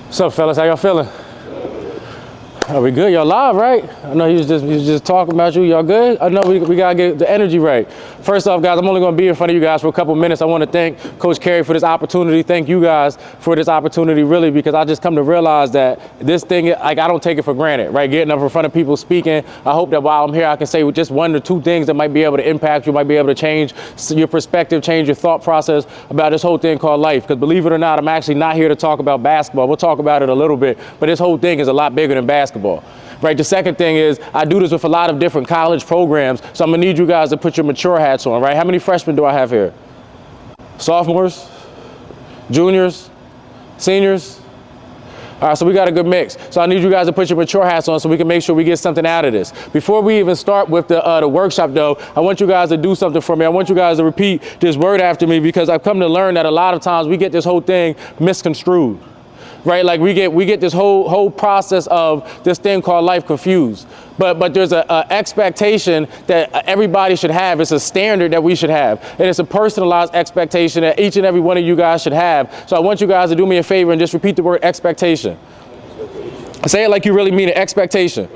What's up, fellas? How y'all feeling? Are we good? Y'all live, right? I know he was just talking about you. Y'all good? I know we gotta get the energy right. First off, guys, I'm only gonna be in front of you guys for a couple minutes. I want to thank Coach Carey for this opportunity. Thank you guys for this opportunity, really, because I just come to realize that this thing, like, I don't take it for granted, right? Getting up in front of people, speaking. I hope that while I'm here, I can say just one or two things that might be able to impact you, might be able to change your perspective, change your thought process about this whole thing called life. Because believe it or not, I'm actually not here to talk about basketball. We'll talk about it a little bit, but this whole thing is a lot bigger than basketball. Right. The second thing is I do this with a lot of different college programs. So I'm gonna need you guys to put your mature hats on, right? How many freshmen do I have here? Sophomores, juniors, seniors. All right, so we got a good mix. So I need you guys to put your mature hats on so we can make sure we get something out of this. Before we even start with the workshop though, I want you guys to do something for me. I want you guys to repeat this word after me because I've come to learn that a lot of times we get this whole thing misconstrued. Right, like we get this whole process of this thing called life confused. But there's a expectation that everybody should have. It's a standard that we should have, and it's a personalized expectation that each and every one of you guys should have. So I want you guys to do me a favor and just repeat the word expectation. Say it like you really mean it. Expectation.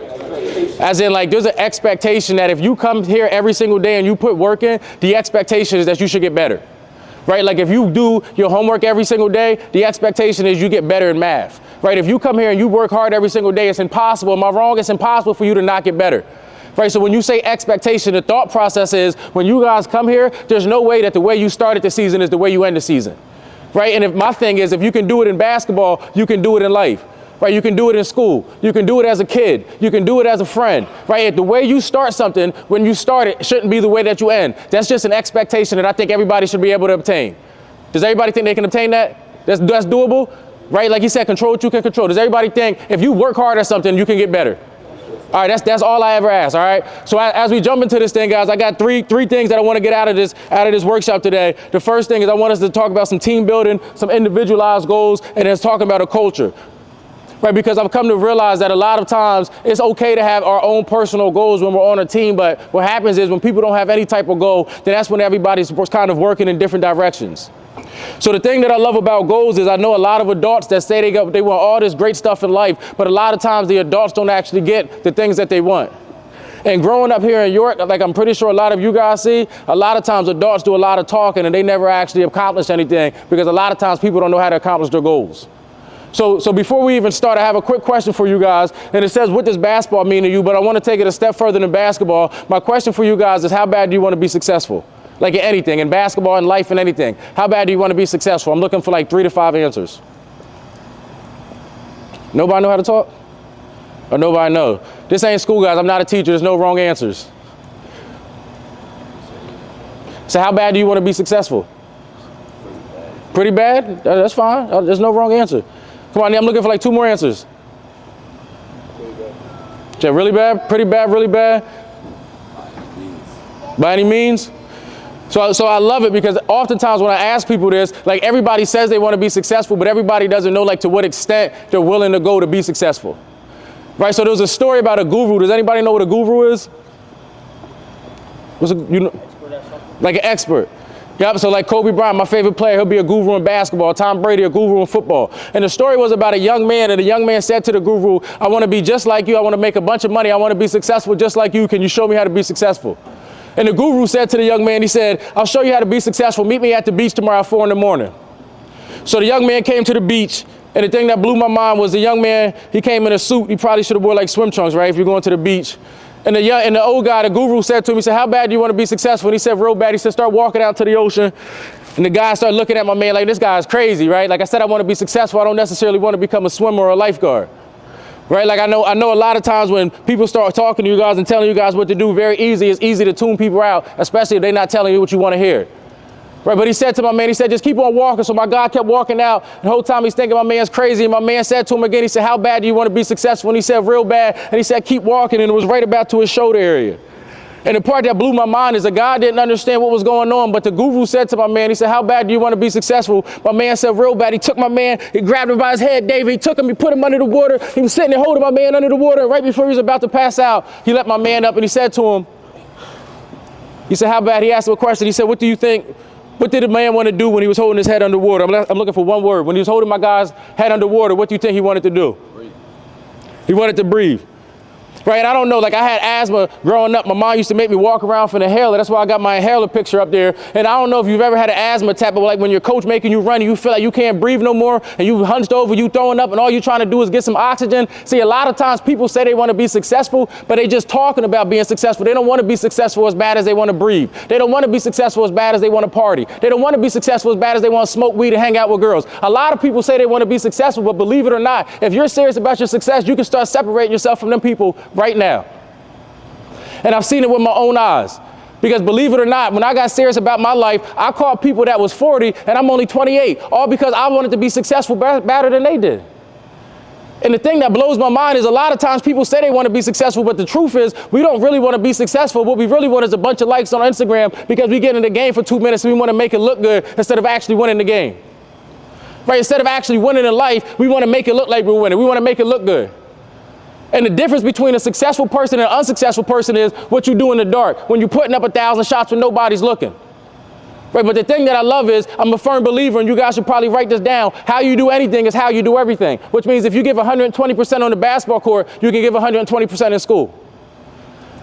As in, like, there's an expectation that if you come here every single day and you put work in, the expectation is that you should get better. Right, like if you do your homework every single day, the expectation is you get better in math. Right, if you come here and you work hard every single day, it's impossible. Am I wrong? It's impossible for you to not get better. Right, so when you say expectation, the thought process is when you guys come here, there's no way that the way you started the season is the way you end the season. Right, and if my thing is if you can do it in basketball, you can do it in life. Right, you can do it in school. You can do it as a kid. You can do it as a friend. Right, the way you start something when you start it shouldn't be the way that you end. That's just an expectation that I think everybody should be able to obtain. Does everybody think they can obtain that? That's doable? Right, like he said, control what you can control. Does everybody think if you work hard at something, you can get better? All right, that's all I ever ask. All right. So as we jump into this thing, guys, I got three things that I want to get out of this workshop today. The first thing is I want us to talk about some team building, some individualized goals, and then talking about a culture. Right, because I've come to realize that a lot of times it's okay to have our own personal goals when we're on a team, but what happens is when people don't have any type of goal, then that's when everybody's kind of working in different directions. So the thing that I love about goals is I know a lot of adults that say they want all this great stuff in life, but a lot of times the adults don't actually get the things that they want. And growing up here in York, like I'm pretty sure a lot of you guys see, a lot of times adults do a lot of talking and they never actually accomplish anything because a lot of times people don't know how to accomplish their goals. So before we even start, I have a quick question for you guys, and it says, what does basketball mean to you? But I want to take it a step further than basketball. My question for you guys is, how bad do you want to be successful? Like in anything, in basketball, in life, in anything. How bad do you want to be successful? I'm looking for like 3 to 5 answers. Nobody know how to talk? Or nobody know? This ain't school, guys. I'm not a teacher. There's no wrong answers. So how bad do you want to be successful? Pretty bad? That's fine. There's no wrong answer. Come on, I'm looking for like 2 more answers. Is that really bad? Pretty bad? Really bad? By any means? So I love it because oftentimes when I ask people this, like everybody says they want to be successful, but everybody doesn't know like to what extent they're willing to go to be successful. Right? So there was a story about a guru. Does anybody know what a guru is? Like an expert. Yep, so like Kobe Bryant, my favorite player, he'll be a guru in basketball. Tom Brady, a guru in football. And the story was about a young man, and the young man said to the guru, I want to be just like you. I want to make a bunch of money. I want to be successful just like you. Can you show me how to be successful? And the guru said to the young man, he said, I'll show you how to be successful. Meet me at the beach tomorrow at 4 a.m. So the young man came to the beach, and the thing that blew my mind was the young man, he came in a suit. He probably should have wore like swim trunks, right, if you're going to the beach. And the old guy, the guru, said to him, he said, how bad do you want to be successful? And he said, real bad. He said, start walking out to the ocean. And the guy started looking at my man like, this guy is crazy, right? Like I said, I want to be successful. I don't necessarily want to become a swimmer or a lifeguard, right? Like I know a lot of times when people start talking to you guys and telling you guys what to do, it's easy to tune people out, especially if they're not telling you what you want to hear. Right, but he said to my man, he said, just keep on walking. So my guy kept walking out. The whole time he's thinking my man's crazy. And my man said to him again, he said, how bad do you want to be successful? And he said, real bad. And he said, keep walking. And it was right about to his shoulder area. And the part that blew my mind is the guy didn't understand what was going on. But the guru said to my man, he said, how bad do you want to be successful? My man said, real bad. He took my man, he grabbed him by his head, David. He took him, he put him under the water. He was sitting there holding my man under the water. And right before he was about to pass out, he let my man up and he said to him, he said, how bad? He asked him a question. He said, what do you think What did the man want to do when he was holding his head underwater? I'm looking for one word. When he was holding my guy's head underwater, what do you think he wanted to do? Breathe. He wanted to breathe. Right, I don't know, like I had asthma growing up. My mom used to make me walk around for an inhaler. That's why I got my inhaler picture up there. And I don't know if you've ever had an asthma attack, but like when your coach making you run and you feel like you can't breathe no more and you hunched over, you throwing up and all you're trying to do is get some oxygen. See, a lot of times people say they want to be successful, but they just talking about being successful. They don't want to be successful as bad as they want to breathe. They don't want to be successful as bad as they want to party. They don't want to be successful as bad as they want to smoke weed and hang out with girls. A lot of people say they want to be successful, but believe it or not, if you're serious about your success, you can start separating yourself from them people right now. And I've seen it with my own eyes. Because believe it or not, when I got serious about my life, I called people that was 40 and I'm only 28, all because I wanted to be successful better than they did. And the thing that blows my mind is a lot of times people say they want to be successful, but the truth is we don't really want to be successful. What we really want is a bunch of likes on Instagram because we get in the game for 2 minutes and we want to make it look good instead of actually winning the game. Right? Instead of actually winning in life, we want to make it look like we're winning. We want to make it look good. And the difference between a successful person and an unsuccessful person is what you do in the dark when you're putting up 1,000 shots when nobody's looking. Right? But the thing that I love is I'm a firm believer, and you guys should probably write this down. How you do anything is how you do everything, which means if you give 120% on the basketball court, you can give 120% in school.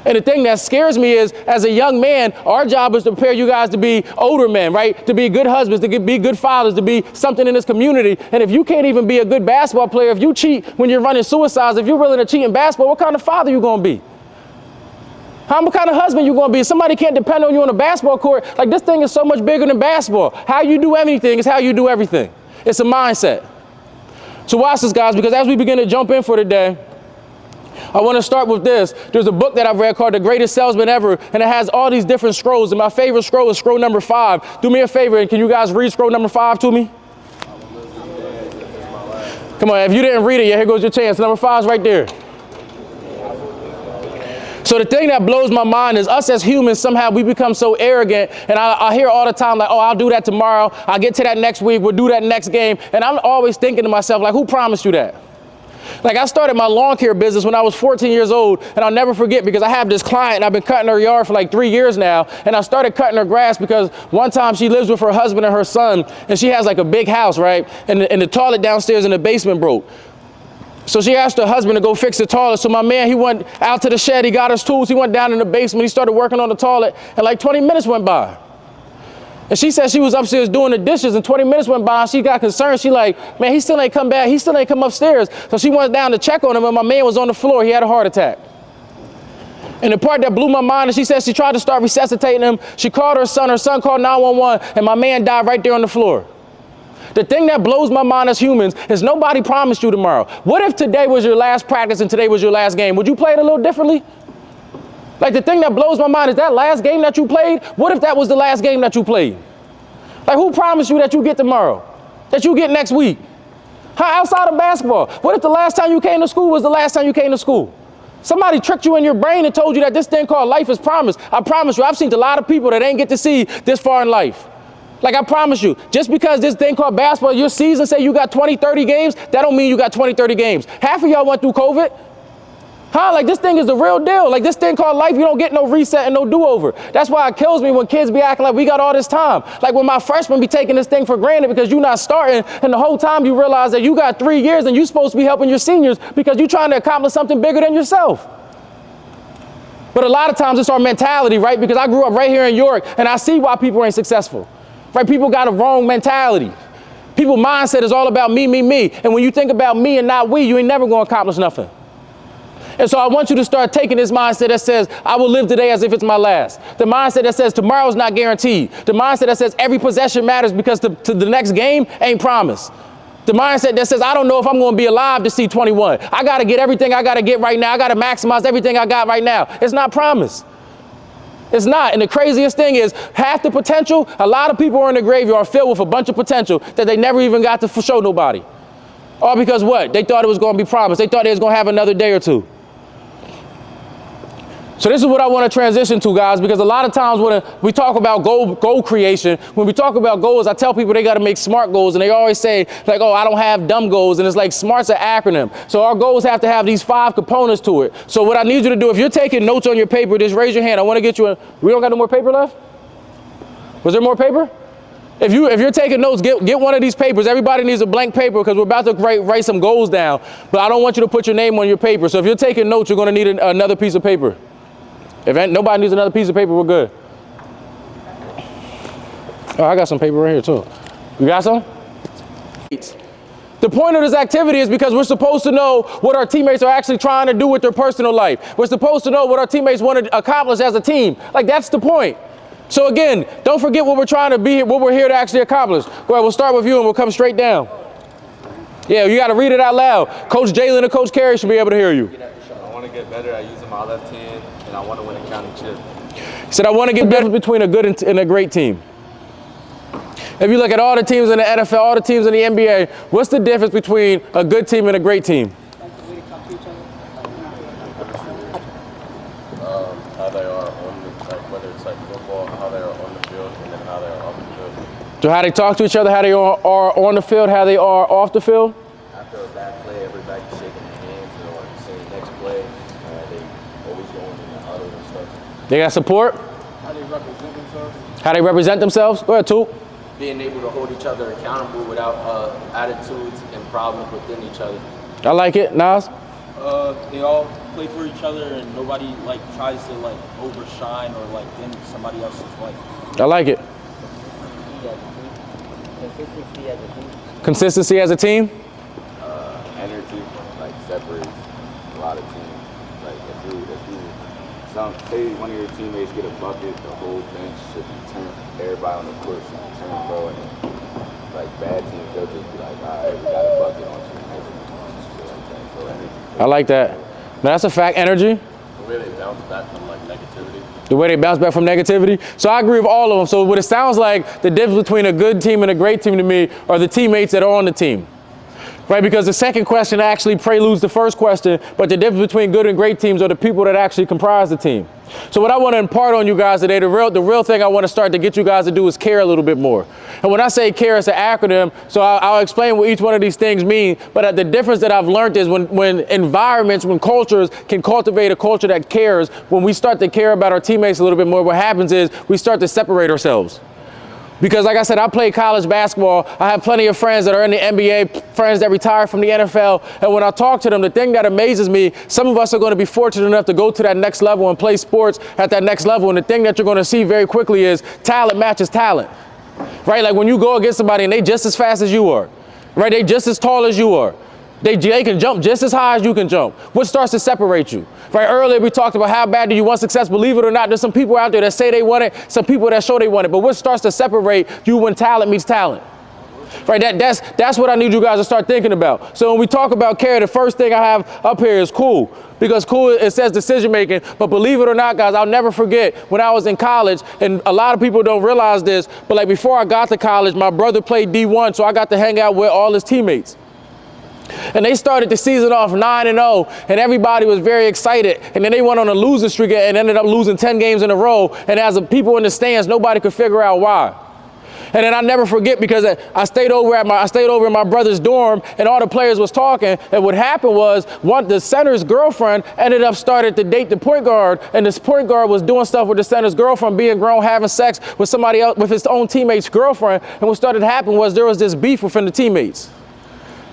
And the thing that scares me is, as a young man, our job is to prepare you guys to be older men, right? To be good husbands, to be good fathers, to be something in this community. And if you can't even be a good basketball player, if you cheat when you're running suicides, if you're willing to cheat in basketball, what kind of father you gonna be? What kind of husband you gonna be? If somebody can't depend on you on a basketball court, like this thing is so much bigger than basketball. How you do anything is how you do everything. It's a mindset. So watch this, guys, because as we begin to jump in for today, I want to start with this. There's a book that I've read called The Greatest Salesman Ever, and it has all these different scrolls. And my favorite scroll is scroll number 5. Do me a favor, and can you guys read scroll number 5 to me? Come on, if you didn't read it yet, here goes your chance. Number 5 is right there. So the thing that blows my mind is us as humans, somehow we become so arrogant. And I hear all the time, like, oh, I'll do that tomorrow. I'll get to that next week. We'll do that next game. And I'm always thinking to myself, like, who promised you that? Like I started my lawn care business when I was 14 years old, and I'll never forget because I have this client and I've been cutting her yard for like 3 years now, and I started cutting her grass because one time she lives with her husband and her son, and she has like a big house, right? And the toilet downstairs in the basement broke. So she asked her husband to go fix the toilet. So my man, he went out to the shed, he got his tools, he went down in the basement, he started working on the toilet, and like 20 minutes went by. And she said she was upstairs doing the dishes and 20 minutes went by and she got concerned. She like, man, he still ain't come back. He still ain't come upstairs. So she went down to check on him and my man was on the floor. He had a heart attack. And the part that blew my mind is she said she tried to start resuscitating him. She called her son called 911 and my man died right there on the floor. The thing that blows my mind as humans is nobody promised you tomorrow. What if today was your last practice and today was your last game? Would you play it a little differently? Like the thing that blows my mind is that last game that you played, what if that was the last game that you played? Like who promised you that you get tomorrow? That you get next week? How outside of basketball? What if the last time you came to school was the last time you came to school? Somebody tricked you in your brain and told you that this thing called life is promised. I promise you, I've seen a lot of people that ain't get to see this far in life. Like I promise you, just because this thing called basketball, your season say you got 20, 30 games, that don't mean you got 20, 30 games. Half of y'all went through COVID. Like this thing is the real deal. Like this thing called life, you don't get no reset and no do-over. That's why it kills me when kids be acting like we got all this time. Like when my freshmen be taking this thing for granted because you're not starting and the whole time you realize that you got 3 years and you're supposed to be helping your seniors because you're trying to accomplish something bigger than yourself. But a lot of times it's our mentality, right? Because I grew up right here in York and I see why people ain't successful, right? People got a wrong mentality. People's mindset is all about me, me, me. And when you think about me and not we, you ain't never going to accomplish nothing. And so I want you to start taking this mindset that says, I will live today as if it's my last. The mindset that says tomorrow's not guaranteed. The mindset that says every possession matters because to the next game ain't promised. The mindset that says, I don't know if I'm going to be alive to see 21. I got to get everything I got to get right now. I got to maximize everything I got right now. It's not promised. It's not. And the craziest thing is half the potential, a lot of people are in the graveyard filled with a bunch of potential that they never even got to show nobody. All because what? They thought it was going to be promised. They thought they was going to have another day or two. So this is what I want to transition to, guys, because a lot of times when we talk about goal creation, when we talk about goals, I tell people they got to make SMART goals. And they always say, like, oh, I don't have dumb goals. And it's like SMART's an acronym. So our goals have to have these 5 components to it. So what I need you to do, if you're taking notes on your paper, just raise your hand. I want to get you we don't got no more paper left? Was there more paper? If you're taking notes, get one of these papers. Everybody needs a blank paper because we're about to write some goals down. But I don't want you to put your name on your paper. So if you're taking notes, you're going to need another piece of paper. If nobody needs another piece of paper, we're good. Oh, I got some paper right here too. You got some? The point of this activity is because we're supposed to know what our teammates are actually trying to do with their personal life. We're supposed to know what our teammates want to accomplish as a team. Like, that's the point. So again, don't forget what we're trying to be, what we're here to actually accomplish. Go ahead, we'll start with you and we'll come straight down. Yeah, you got to read it out loud. Coach Jalen and Coach Carey should be able to hear you. I want to get better at using my left hand, and I want to win a county chip. He said, I want to get better between a good and a great team. If you look at all the teams in the NFL, all the teams in the NBA, what's the difference between a good team and a great team? How they are on the, whether it's like football, how they are on the field, and then how they are off the field. So how they talk to each other, how they are on the field, how they are off the field? After a bad play, everybody's shaking their hands and like saying next play. They always going in the huddle and stuff. They got support? How they represent themselves. How they represent themselves? Go ahead, Toop. Being able to hold each other accountable without attitudes and problems within each other. I like it. Nas? They all play for each other and nobody like tries to like overshine or like dim somebody else's light. I like it. Consistency as a team? Energy like separates a lot of teams. Like if you say one of your teammates get a bucket, the whole bench should be turned. Everybody on the court should be turned, bro. And like bad teams, they'll just be like, all right, we got a bucket on you. So energy. I like that. Now that's a fact. Energy. The way they bounce back from like negativity. The way they bounce back from negativity. So I agree with all of them. So what it sounds like, the difference between a good team and a great team to me are the teammates that are on the team. Right, because the second question actually preludes the first question, but the difference between good and great teams are the people that actually comprise the team. So what I want to impart on you guys today, the real thing I want to start to get you guys to do is care a little bit more. And when I say care, it's an acronym, so I'll explain what each one of these things mean. But the difference that I've learned is when environments, when cultures can cultivate a culture that cares, when we start to care about our teammates a little bit more, what happens is we start to separate ourselves. Because like I said, I play college basketball. I have plenty of friends that are in the NBA, friends that retired from the NFL. And when I talk to them, the thing that amazes me, some of us are going to be fortunate enough to go to that next level and play sports at that next level. And the thing that you're going to see very quickly is talent matches talent, right? Like when you go against somebody and they just as fast as you are, right? They just as tall as you are. They can jump just as high as you can jump. What starts to separate you? Right, earlier we talked about how bad do you want success. Believe it or not, there's some people out there that say they want it, some people that show they want it. But what starts to separate you when talent meets talent? Right, that's what I need you guys to start thinking about. So when we talk about care, the first thing I have up here is cool. Because cool, it says decision making. But believe it or not, guys, I'll never forget when I was in college, and a lot of people don't realize this, but like before I got to college, my brother played D1, so I got to hang out with all his teammates. And they started the season off 9-0, and everybody was very excited. And then they went on a losing streak and ended up losing 10 games in a row. And as the people in the stands, nobody could figure out why. And then I never forget because I stayed over in my brother's dorm, and all the players was talking. And what happened was the center's girlfriend ended up started to date the point guard, and this point guard was doing stuff with the center's girlfriend, being grown, having sex with somebody else, with his own teammate's girlfriend. And what started to happen was there was this beef within the teammates.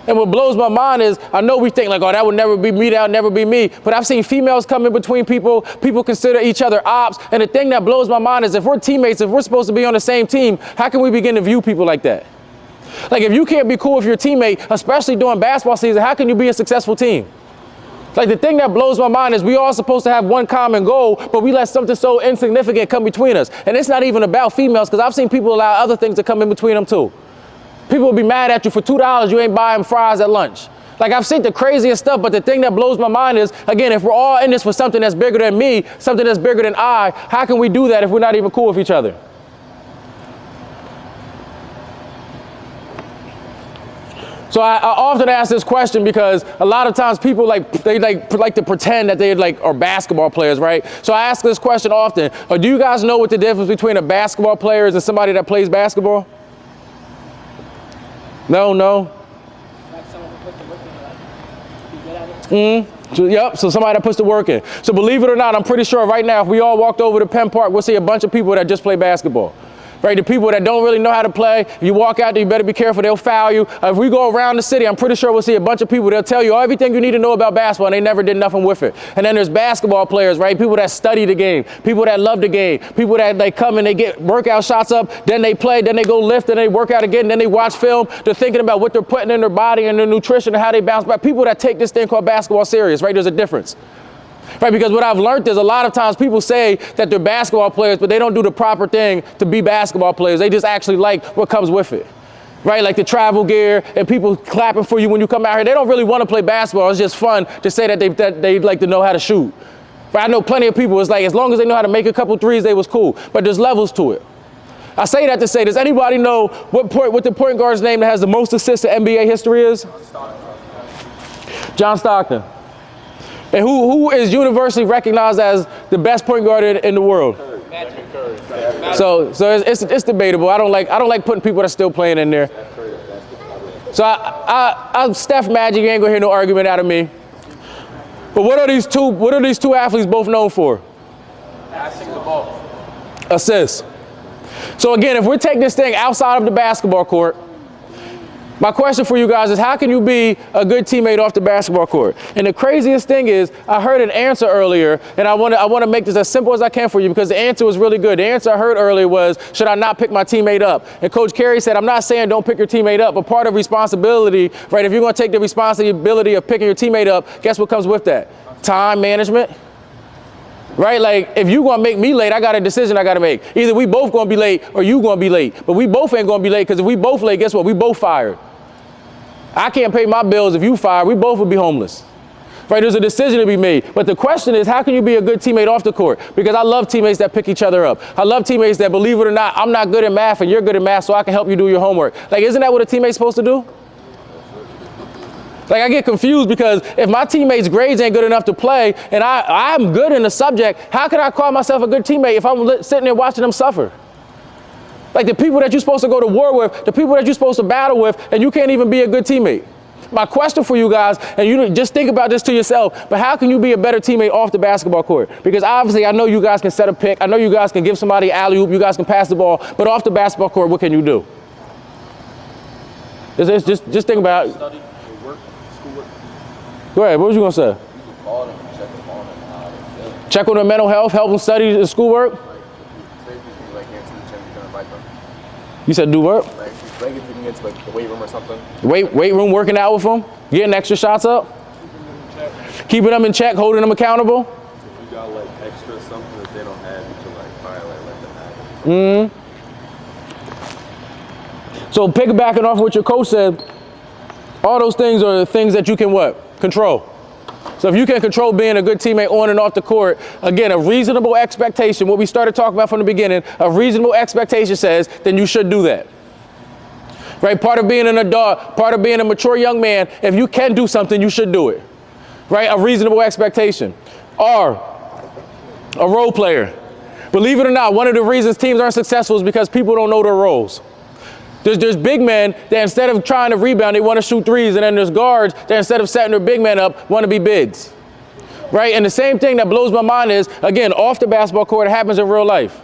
And what blows my mind is, I know we think like, oh, that would never be me, that would never be me. But I've seen females come in between people. People consider each other ops. And the thing that blows my mind is if we're teammates, if we're supposed to be on the same team, how can we begin to view people like that? Like if you can't be cool with your teammate, especially during basketball season, how can you be a successful team? Like the thing that blows my mind is we all supposed to have one common goal, but we let something so insignificant come between us. And it's not even about females, because I've seen people allow other things to come in between them too. People will be mad at you for $2, you ain't buying fries at lunch. Like I've seen the craziest stuff, but the thing that blows my mind is, again, if we're all in this for something that's bigger than me, something that's bigger than I, how can we do that if we're not even cool with each other? So I often ask this question because a lot of times people like to pretend that they are basketball players, right? So I ask this question often, do you guys know what the difference between a basketball player and somebody that plays basketball? No. Like someone who puts the work in, like, be good at it. Yep, so somebody that puts the work in. So believe it or not, I'm pretty sure right now if we all walked over to Penn Park, we'll see a bunch of people that just play basketball. Right, the people that don't really know how to play, if you walk out there, you better be careful, they'll foul you. If we go around the city, I'm pretty sure we'll see a bunch of people, they'll tell you everything you need to know about basketball, and they never did nothing with it. And then there's basketball players, right, people that study the game, people that love the game, people that they come and they get workout shots up, then they play, then they go lift, then they work out again, then they watch film, they're thinking about what they're putting in their body and their nutrition and how they bounce back. People that take this thing called basketball serious, right, there's a difference. Right, because what I've learned is a lot of times people say that they're basketball players, but they don't do the proper thing to be basketball players. They just actually like what comes with it. Right, like the travel gear and people clapping for you when you come out here. They don't really want to play basketball. It's just fun to say that they like to know how to shoot. But I know plenty of people, it's like as long as they know how to make a couple threes, they was cool. But there's levels to it. I say that to say, does anybody know what the point guard's name that has the most assists in NBA history is? John Stockton. And who is universally recognized as the best point guard in the world? So it's debatable. I don't like putting people that's still playing in there. So I'm Steph Magic. You ain't gonna hear no argument out of me. But what are these two athletes both known for? Passing the ball. Assists. So again, if we're taking this thing outside of the basketball court, my question for you guys is, how can you be a good teammate off the basketball court? And the craziest thing is, I heard an answer earlier, and I want to make this as simple as I can for you because the answer was really good. The answer I heard earlier was, should I not pick my teammate up? And Coach Carey said, I'm not saying don't pick your teammate up, but part of responsibility, right, if you're going to take the responsibility of picking your teammate up, guess what comes with that? Time management. Right, like if you gonna make me late, I got a decision I gotta make. Either we both gonna be late or you gonna be late. But we both ain't gonna be late because if we both late, guess what? We both fired. I can't pay my bills if you fire. We both would be homeless. Right, there's a decision to be made. But the question is, how can you be a good teammate off the court? Because I love teammates that pick each other up. I love teammates that, believe it or not, I'm not good at math and you're good at math, so I can help you do your homework. Like, isn't that what a teammate's supposed to do? Like, I get confused because if my teammates' grades ain't good enough to play and I'm good in the subject, how can I call myself a good teammate if I'm sitting there watching them suffer? Like the people that you're supposed to go to war with, the people that you're supposed to battle with, and you can't even be a good teammate. My question for you guys, and you just think about this to yourself, but how can you be a better teammate off the basketball court? Because obviously I know you guys can set a pick, I know you guys can give somebody alley-oop, you guys can pass the ball, but off the basketball court, what can you do? Just think about it. Study, work, schoolwork. Go ahead, what was you gonna say? You can call them, check them on them, how they feel. Check on their mental health, help them study the schoolwork? Like, if you like can't teach them, you can invite them. You said do what? Like if you can get to like the weight room or something. Weight room, working out with them, getting extra shots up, keeping them in check, holding them accountable. If you got like extra something that they don't have, you can like violate, let them have it. So piggybacking off what your coach said, all those things are the things that you can what? Control. So if you can control being a good teammate on and off the court, again, a reasonable expectation, what we started talking about from the beginning, a reasonable expectation says, then you should do that. Right? Part of being an adult, part of being a mature young man, if you can do something, you should do it. Right? A reasonable expectation. Or a role player. Believe it or not, one of the reasons teams aren't successful is because people don't know their roles. There's big men that instead of trying to rebound, they want to shoot threes, and then there's guards that instead of setting their big man up, want to be bigs. Right? And the same thing that blows my mind is, again, off the basketball court, it happens in real life.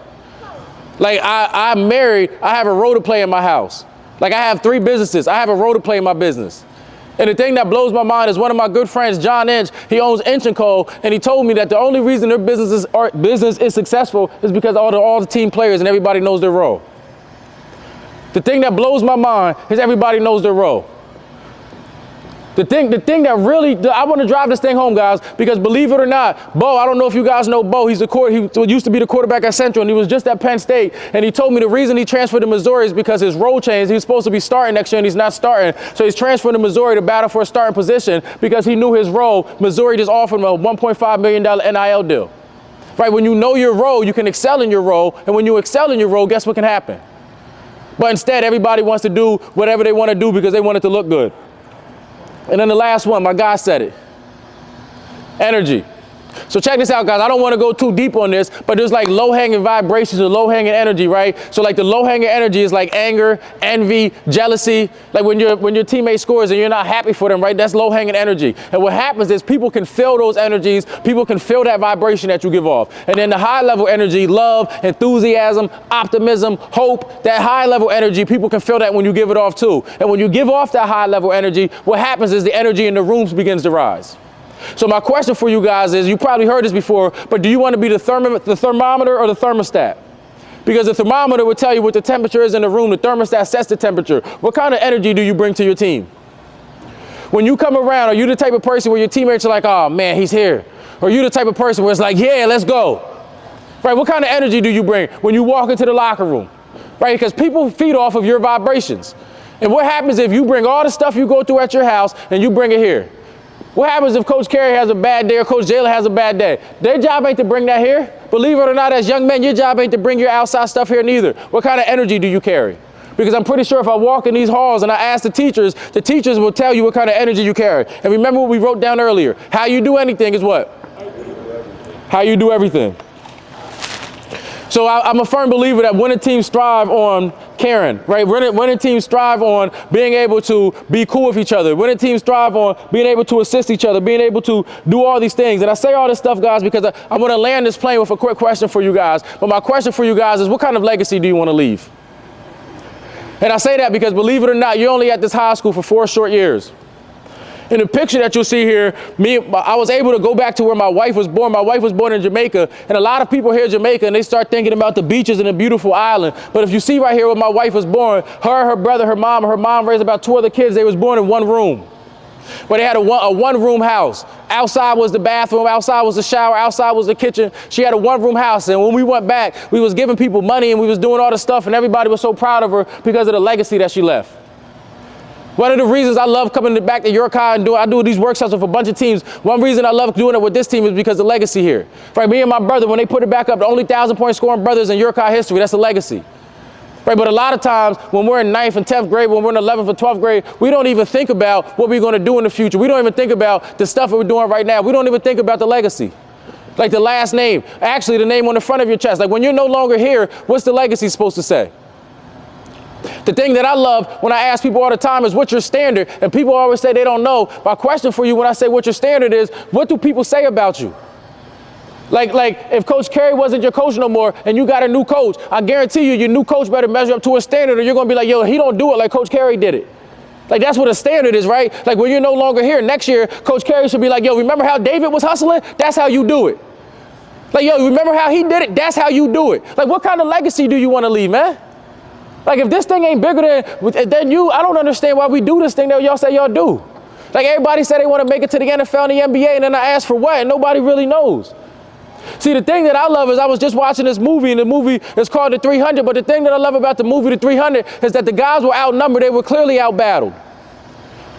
Like I'm married, I have a role to play in my house. Like I have 3 businesses, I have a role to play in my business. And the thing that blows my mind is one of my good friends, John Inch, he owns Inch & Co., and he told me that the only reason their business is successful is because all the team players and everybody knows their role. The thing that blows my mind is everybody knows their role. The thing that really, I want to drive this thing home, guys, because believe it or not, Bo, I don't know if you guys know Bo, he used to be the quarterback at Central, and he was just at Penn State, and he told me the reason he transferred to Missouri is because his role changed. He was supposed to be starting next year, and he's not starting, so he's transferred to Missouri to battle for a starting position because he knew his role. Missouri just offered him a $1.5 million NIL deal. Right, when you know your role, you can excel in your role, and when you excel in your role, guess what can happen? But instead, everybody wants to do whatever they want to do because they want it to look good. And then the last one, my guy said it. Energy. So check this out, guys. I don't want to go too deep on this, but there's like low-hanging vibrations or low-hanging energy, right? So like the low-hanging energy is like anger, envy, jealousy. Like when your teammate scores and you're not happy for them, right? That's low-hanging energy. And what happens is people can feel those energies. People can feel that vibration that you give off. And then the high-level energy, love, enthusiasm, optimism, hope, that high-level energy, people can feel that when you give it off too. And when you give off that high-level energy, what happens is the energy in the rooms begins to rise. So my question for you guys is, you probably heard this before, but do you want to be the thermometer or the thermostat? Because the thermometer will tell you what the temperature is in the room. The thermostat sets the temperature. What kind of energy do you bring to your team? When you come around, are you the type of person where your teammates are like, oh man, he's here? Or are you the type of person where it's like, yeah, let's go? Right? What kind of energy do you bring when you walk into the locker room? Right? Because people feed off of your vibrations. And what happens if you bring all the stuff you go through at your house and you bring it here? What happens if Coach Carey has a bad day or Coach Jalen has a bad day? Their job ain't to bring that here. Believe it or not, as young men, your job ain't to bring your outside stuff here neither. What kind of energy do you carry? Because I'm pretty sure if I walk in these halls and I ask the teachers will tell you what kind of energy you carry. And remember what we wrote down earlier. How you do anything is what? How you do everything. So I'm a firm believer that winning teams strive on caring, right? Winning teams strive on being able to be cool with each other. Winning teams strive on being able to assist each other, being able to do all these things. And I say all this stuff, guys, because I want to land this plane with a quick question for you guys. But my question for you guys is, what kind of legacy do you want to leave? And I say that because, believe it or not, you're only at this high school for 4 short years. In the picture that you'll see here, I was able to go back to where my wife was born. My wife was born in Jamaica, and a lot of people hear Jamaica and they start thinking about the beaches and the beautiful island. But if you see right here where my wife was born, her brother, her mom raised about 2 other kids. They was born in one room. But they had a one-room house. Outside was the bathroom, outside was the shower, outside was the kitchen. She had a one-room house, and when we went back, we was giving people money and we was doing all this stuff, and everybody was so proud of her because of the legacy that she left. One of the reasons I love coming back to York High and I do these workshops with a bunch of teams. One reason I love doing it with this team is because of the legacy here. Right, me and my brother, when they put it back up, the only 1,000-point scoring brothers in York High history, that's a legacy. Right, but a lot of times when we're in 9th and 10th grade, when we're in 11th and 12th grade, we don't even think about what we're going to do in the future. We don't even think about the stuff that we're doing right now. We don't even think about the legacy. Like the last name, actually the name on the front of your chest. Like when you're no longer here, what's the legacy supposed to say? The thing that I love when I ask people all the time is, what's your standard? And people always say they don't know. My question for you when I say what your standard is, what do people say about you? Like if Coach Carey wasn't your coach no more and you got a new coach, I guarantee you your new coach better measure up to a standard, or you're going to be like, yo, he don't do it like Coach Carey did it. Like that's what a standard is, right? Like when you're no longer here, next year, Coach Carey should be like, yo, remember how David was hustling? That's how you do it. Like, yo, remember how he did it? That's how you do it. Like what kind of legacy do you want to leave, man? Like if this thing ain't bigger than you, I don't understand why we do this thing that y'all say y'all do. Like everybody said they want to make it to the NFL and the NBA, and then I ask for what, and nobody really knows. See, the thing that I love is I was just watching this movie, and the movie is called The 300, but the thing that I love about the movie The 300 is that the guys were outnumbered. They were clearly outbattled.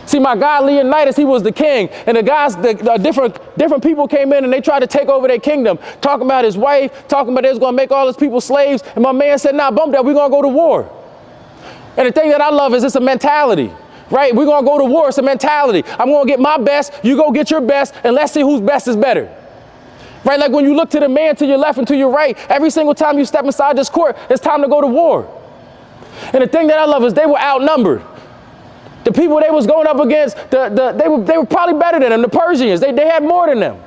See, my guy Leonidas, he was the king, and the guys, different people came in and they tried to take over their kingdom, talking about his wife, talking about they was going to make all his people slaves, and my man said, nah, bump that, we're going to go to war. And the thing that I love is it's a mentality, right? We're going to go to war, it's a mentality. I'm going to get my best, you go get your best, and let's see whose best is better. Right, like when you look to the man to your left and to your right, every single time you step inside this court, it's time to go to war. And the thing that I love is they were outnumbered. The people they was going up against, they were probably better than them. The Persians, they had more than them.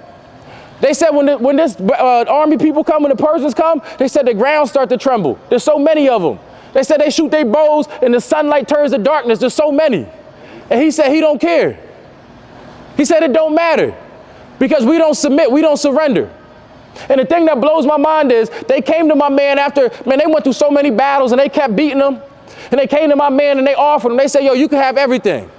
They said when this army people come, when the Persians come, they said the ground start to tremble. There's so many of them. They said they shoot their bows and the sunlight turns to darkness. There's so many. And he said he don't care. He said it don't matter because we don't submit, we don't surrender. And the thing that blows my mind is they came to my man after, man, they went through so many battles and they kept beating them. And they came to my man and they offered him. They said, yo, you can have everything.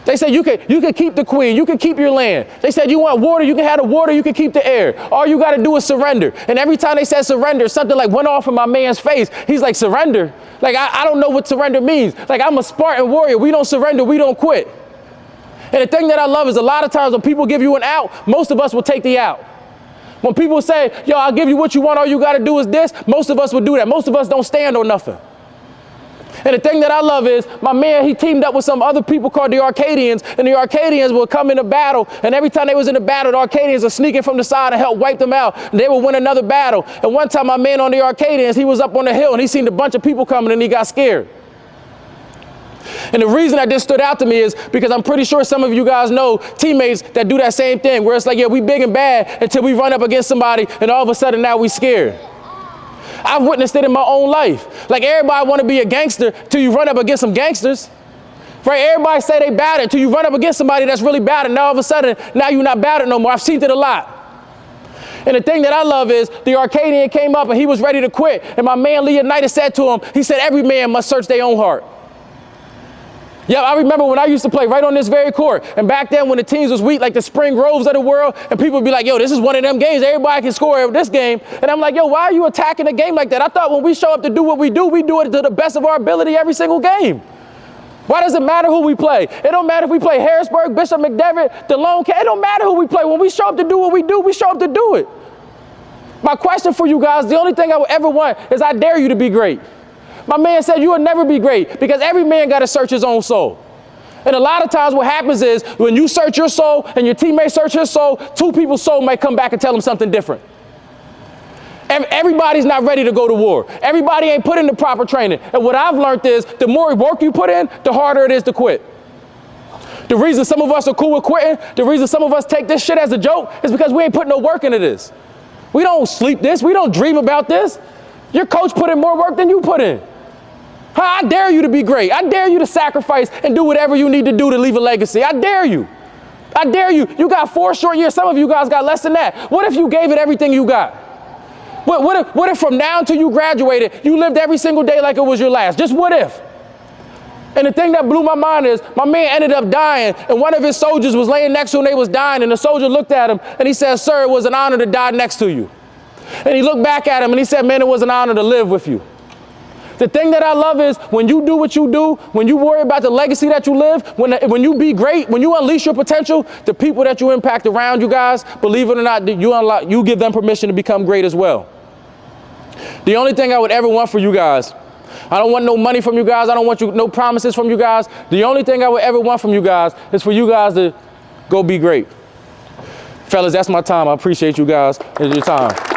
They said, you can keep the queen. You can keep your land. They said, you want water? You can have the water. You can keep the air. All you got to do is surrender. And every time they said surrender, something like went off in my man's face. He's like, surrender? Like, I don't know what surrender means. Like, I'm a Spartan warrior. We don't surrender. We don't quit. And the thing that I love is a lot of times when people give you an out, most of us will take the out. When people say, yo, I'll give you what you want. All you got to do is this. Most of us will do that. Most of us don't stand on nothing. And the thing that I love is my man, he teamed up with some other people called the Arcadians, and the Arcadians would come in a battle, and every time they was in a battle, the Arcadians would sneak in from the side and help wipe them out, and they would win another battle. And one time my man on the Arcadians, he was up on the hill, and he seen a bunch of people coming, and he got scared. And the reason that this stood out to me is because I'm pretty sure some of you guys know teammates that do that same thing, where it's like, yeah, we big and bad until we run up against somebody, and all of a sudden now we scared. I've witnessed it in my own life. Like, everybody want to be a gangster till you run up against some gangsters. Right? Everybody say they bad until you run up against somebody that's really bad, and now all of a sudden, now you're not bad no more. I've seen it a lot. And the thing that I love is the Arcadian came up and he was ready to quit. And my man Leonidas said to him, he said, every man must search their own heart. Yeah, I remember when I used to play right on this very court. And back then when the teams was weak, like the Spring Groves of the world, and people would be like, yo, this is one of them games. Everybody can score this game. And I'm like, yo, why are you attacking a game like that? I thought when we show up to do what we do it to the best of our ability every single game. Why does it matter who we play? It don't matter if we play Harrisburg, Bishop McDevitt, DeLone. It don't matter who we play. When we show up to do what we do, we show up to do it. My question for you guys, the only thing I would ever want is I dare you to be great. My man said you will never be great because every man got to search his own soul. And a lot of times what happens is when you search your soul and your teammate search his soul, two people's soul might come back and tell them something different. Everybody's not ready to go to war. Everybody ain't put in the proper training. And what I've learned is the more work you put in, the harder it is to quit. The reason some of us are cool with quitting, the reason some of us take this shit as a joke is because we ain't putting no work into this. We don't sleep this. We don't dream about this. Your coach put in more work than you put in. I dare you to be great. I dare you to sacrifice and do whatever you need to do to leave a legacy. I dare you. I dare you. You got 4 short years. Some of you guys got less than that. What if you gave it everything you got? What if from now until you graduated, you lived every single day like it was your last? Just what if? And the thing that blew my mind is my man ended up dying, and one of his soldiers was laying next to him. They was dying, and the soldier looked at him, and he said, sir, it was an honor to die next to you. And he looked back at him, and he said, man, it was an honor to live with you. The thing that I love is when you do what you do, when you worry about the legacy that you live, when you be great, when you unleash your potential, the people that you impact around you guys, believe it or not, you give them permission to become great as well. The only thing I would ever want for you guys, I don't want no money from you guys. I don't want no promises from you guys. The only thing I would ever want from you guys is for you guys to go be great. Fellas, that's my time. I appreciate you guys and your time.